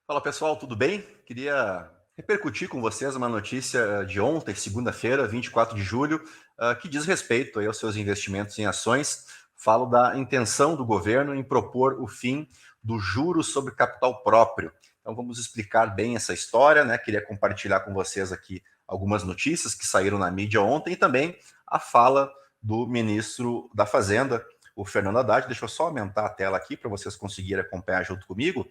Fala pessoal, tudo bem? Queria repercutir com vocês uma notícia de ontem, segunda-feira, 24 de julho, que diz respeito aí aos seus investimentos em ações. Falo da intenção do governo em propor o fim do juros sobre capital próprio. Então vamos explicar bem essa história, né? Queria compartilhar com vocês aqui algumas notícias que saíram na mídia ontem e também a fala do ministro da Fazenda, o Fernando Haddad. Deixa eu só aumentar a tela aqui para vocês conseguirem acompanhar junto comigo.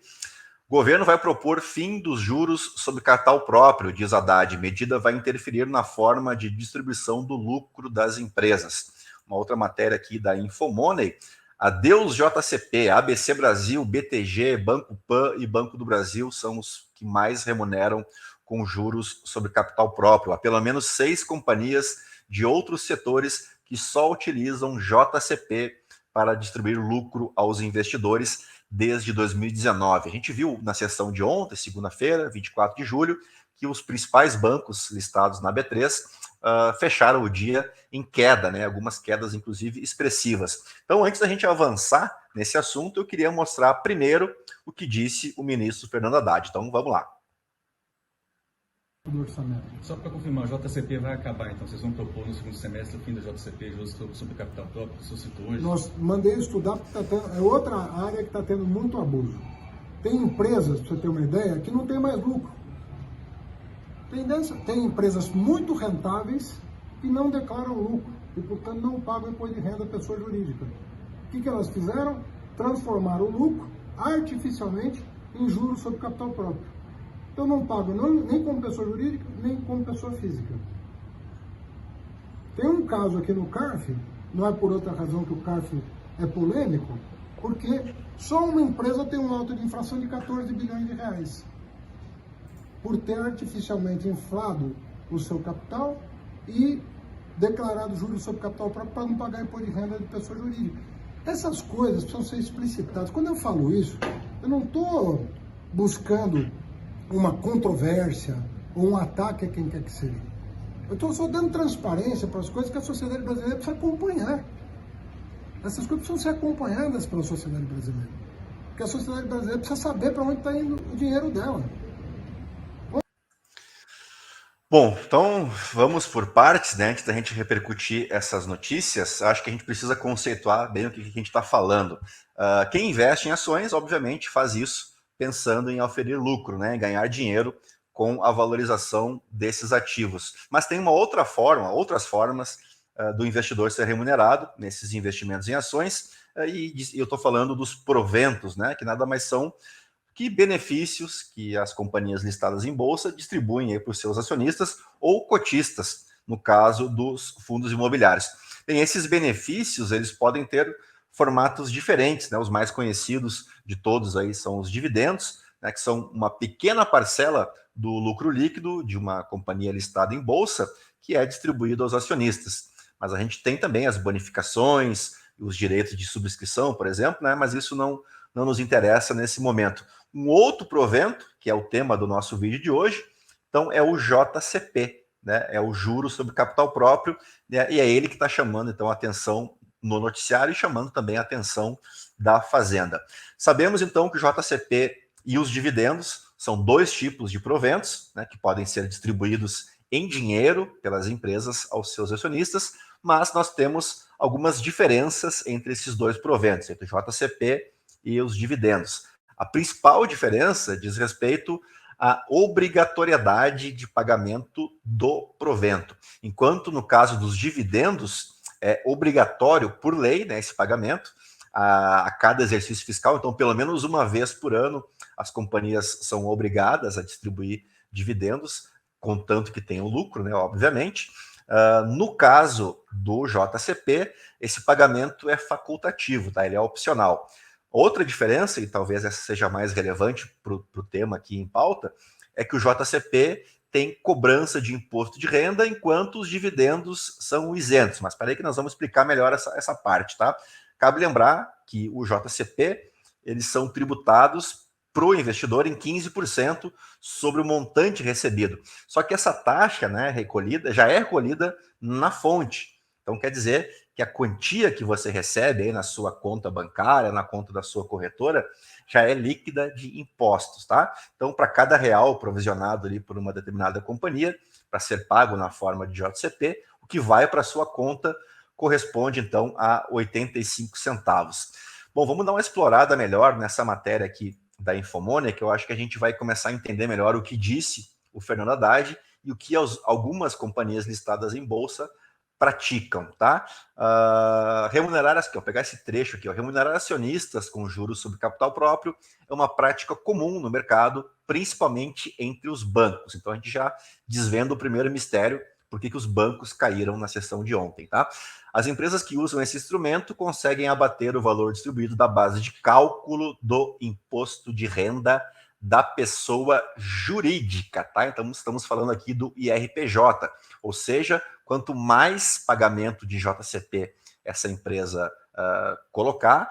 O governo vai propor fim dos juros sobre capital próprio, diz Haddad. Medida vai interferir na forma de distribuição do lucro das empresas. Uma outra matéria aqui da Infomoney. Adeus JCP, ABC Brasil, BTG, Banco Pan e Banco do Brasil são os que mais remuneram com juros sobre capital próprio. Há pelo menos 6 companhias de outros setores que só utilizam JCP para distribuir lucro aos investidores desde 2019. A gente viu na sessão de ontem, segunda-feira, 24 de julho, que os principais bancos listados na B3 fecharam o dia em queda, né? Algumas quedas, inclusive, expressivas. Então, antes da gente avançar nesse assunto, eu queria mostrar primeiro o que disse o ministro Fernando Haddad. Então, vamos lá. Do orçamento. Só para confirmar, a JCP vai acabar, então vocês vão propor no segundo semestre o fim da JCP, juros sobre capital próprio, que o senhor citou hoje? Nós mandei estudar, porque é outra área que está tendo muito abuso. Tem empresas, para você ter uma ideia, que não tem mais lucro. Tem empresas muito rentáveis que não declaram lucro e, portanto, não pagam imposto de renda à pessoa jurídica. O que elas fizeram? Transformaram o lucro artificialmente em juros sobre capital próprio. Então não pago nem como pessoa jurídica, nem como pessoa física. Tem um caso aqui no CARF, não é por outra razão que o CARF é polêmico, porque só uma empresa tem um auto de infração de 14 bilhões de reais, por ter artificialmente inflado o seu capital e declarado juros sobre capital próprio para não pagar imposto de renda de pessoa jurídica. Essas coisas precisam ser explicitadas. Quando eu falo isso, eu não estou buscando uma controvérsia ou um ataque a quem quer que seja. Eu estou só dando transparência para as coisas que a sociedade brasileira precisa acompanhar. Essas coisas precisam ser acompanhadas pela sociedade brasileira. Porque a sociedade brasileira precisa saber para onde está indo o dinheiro dela. Bom, então vamos por partes, né? Antes da gente repercutir essas notícias, acho que a gente precisa conceituar bem o que a gente está falando. Quem investe em ações, obviamente, faz isso pensando em oferir lucro, né? Em ganhar dinheiro com a valorização desses ativos. Mas tem uma outra forma, outras formas do investidor ser remunerado nesses investimentos em ações, e eu estou falando dos proventos, né? Que nada mais são que benefícios que as companhias listadas em bolsa distribuem para os seus acionistas ou cotistas, no caso dos fundos imobiliários. Bem, esses benefícios eles podem ter formatos diferentes, né? Os mais conhecidos de todos aí são os dividendos, né? Que são uma pequena parcela do lucro líquido de uma companhia listada em bolsa que é distribuído aos acionistas. Mas a gente tem também as bonificações, os direitos de subscrição, por exemplo, né? Mas isso não nos interessa nesse momento. Um outro provento, que é o tema do nosso vídeo de hoje, então é o JCP, né? É o juro sobre capital próprio, né? E é ele que está chamando então a atenção no noticiário e chamando também a atenção da Fazenda. Sabemos então que o JCP e os dividendos são dois tipos de proventos, né, que podem ser distribuídos em dinheiro pelas empresas aos seus acionistas, mas nós temos algumas diferenças entre esses dois proventos, entre o JCP e os dividendos. A principal diferença diz respeito à obrigatoriedade de pagamento do provento. Enquanto no caso dos dividendos, é obrigatório por lei, né, esse pagamento a cada exercício fiscal, então pelo menos uma vez por ano as companhias são obrigadas a distribuir dividendos, contanto que tenham lucro, né, obviamente. No caso do JCP, esse pagamento é facultativo, tá? Ele é opcional. Outra diferença, e talvez essa seja mais relevante para o tema aqui em pauta, é que o JCP tem cobrança de imposto de renda, enquanto os dividendos são isentos. Mas para aí que nós vamos explicar melhor essa parte, tá? Cabe lembrar que o JCP, eles são tributados para o investidor em 15% sobre o montante recebido. Só que essa taxa, né, recolhida, já é recolhida na fonte. Então quer dizer que que a quantia que você recebe aí na sua conta bancária, na conta da sua corretora, já é líquida de impostos, tá? Então, para cada real provisionado ali por uma determinada companhia, para ser pago na forma de JCP, o que vai para a sua conta corresponde, então, a 85 centavos. Bom, vamos dar uma explorada melhor nessa matéria aqui da Infomoney, que eu acho que a gente vai começar a entender melhor o que disse o Fernando Haddad e o que algumas companhias listadas em bolsa praticam, tá? Vou pegar esse trecho aqui, remunerar acionistas com juros sobre capital próprio é uma prática comum no mercado, principalmente entre os bancos. Então a gente já desvenda o primeiro mistério, por que os bancos caíram na sessão de ontem, tá? As empresas que usam esse instrumento conseguem abater o valor distribuído da base de cálculo do imposto de renda da pessoa jurídica, tá? Então estamos falando aqui do IRPJ, ou seja, quanto mais pagamento de JCP essa empresa colocar,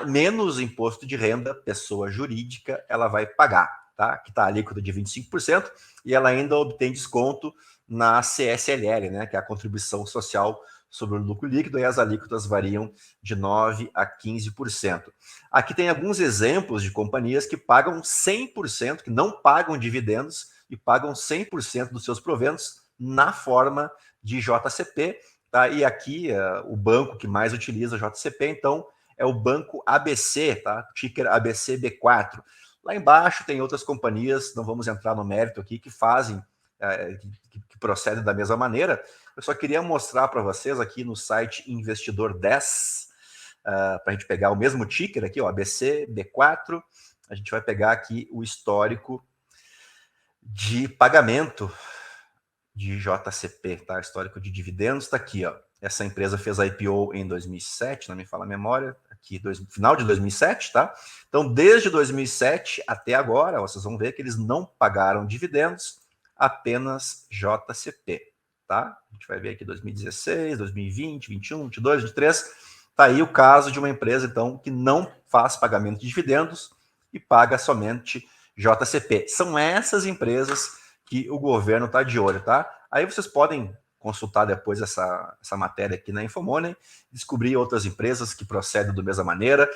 menos imposto de renda pessoa jurídica ela vai pagar, tá? Que está a alíquota de 25%, e ela ainda obtém desconto na CSLL, né? Que é a contribuição social sobre o lucro líquido, e as alíquotas variam de 9% a 15%. Aqui tem alguns exemplos de companhias que pagam 100%, que não pagam dividendos e pagam 100% dos seus proventos na forma de JCP, tá? E aqui o banco que mais utiliza JCP, então, é o Banco ABC, tá? Ticker ABCB4. Lá embaixo tem outras companhias, não vamos entrar no mérito aqui, que fazem, que procedem da mesma maneira. Eu só queria mostrar para vocês aqui no site Investidor 10, para a gente pegar o mesmo ticker aqui, ó, ABCB4, a gente vai pegar aqui o histórico de pagamento de JCP, tá? Histórico de dividendos está aqui, ó. Essa empresa fez a IPO em 2007, não me fala a memória, aqui final de 2007, tá? Então, desde 2007 até agora, vocês vão ver que eles não pagaram dividendos, apenas JCP, tá? A gente vai ver aqui 2016, 2020, 21, 22, 23. Tá aí o caso de uma empresa, então, que não faz pagamento de dividendos e paga somente JCP. São essas empresas que o governo está de olho, tá? Aí vocês podem consultar depois essa matéria aqui na Infomoney, descobrir outras empresas que procedem da mesma maneira.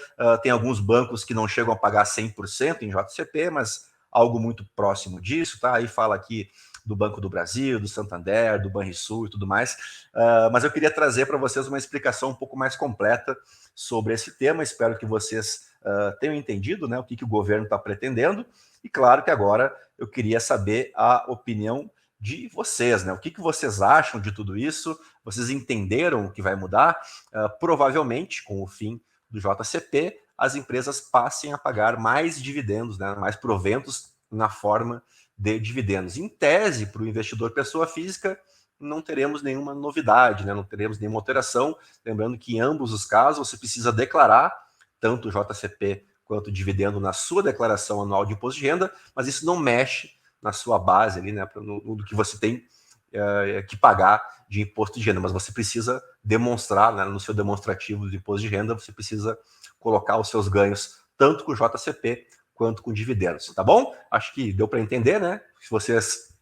Tem alguns bancos que não chegam a pagar 100% em JCP, mas algo muito próximo disso, tá? Aí fala aqui do Banco do Brasil, do Santander, do Banrisul e tudo mais. Mas eu queria trazer para vocês uma explicação um pouco mais completa sobre esse tema. Espero que vocês tenham entendido, né, o que o governo está pretendendo. E claro que agora eu queria saber a opinião de vocês, né? O que vocês acham de tudo isso? Vocês entenderam o que vai mudar? Provavelmente, com o fim do JCP, as empresas passem a pagar mais dividendos, né? Mais proventos na forma de dividendos. Em tese, para o investidor pessoa física, não teremos nenhuma novidade, né? Não teremos nenhuma alteração. Lembrando que em ambos os casos você precisa declarar tanto o JCP quanto dividendo na sua declaração anual de imposto de renda, mas isso não mexe na sua base ali, né, no que você tem que pagar de imposto de renda, mas você precisa demonstrar, né, no seu demonstrativo de imposto de renda, você precisa colocar os seus ganhos tanto com o JCP quanto com dividendos, tá bom? Acho que deu para entender, né? Se vocês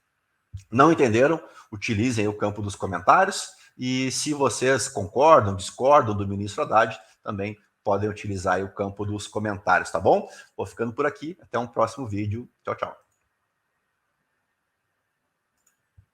não entenderam, utilizem o campo dos comentários, e se vocês concordam, discordam do ministro Haddad, também podem utilizar aí o campo dos comentários, tá bom? Vou ficando por aqui, até um próximo vídeo. Tchau, tchau.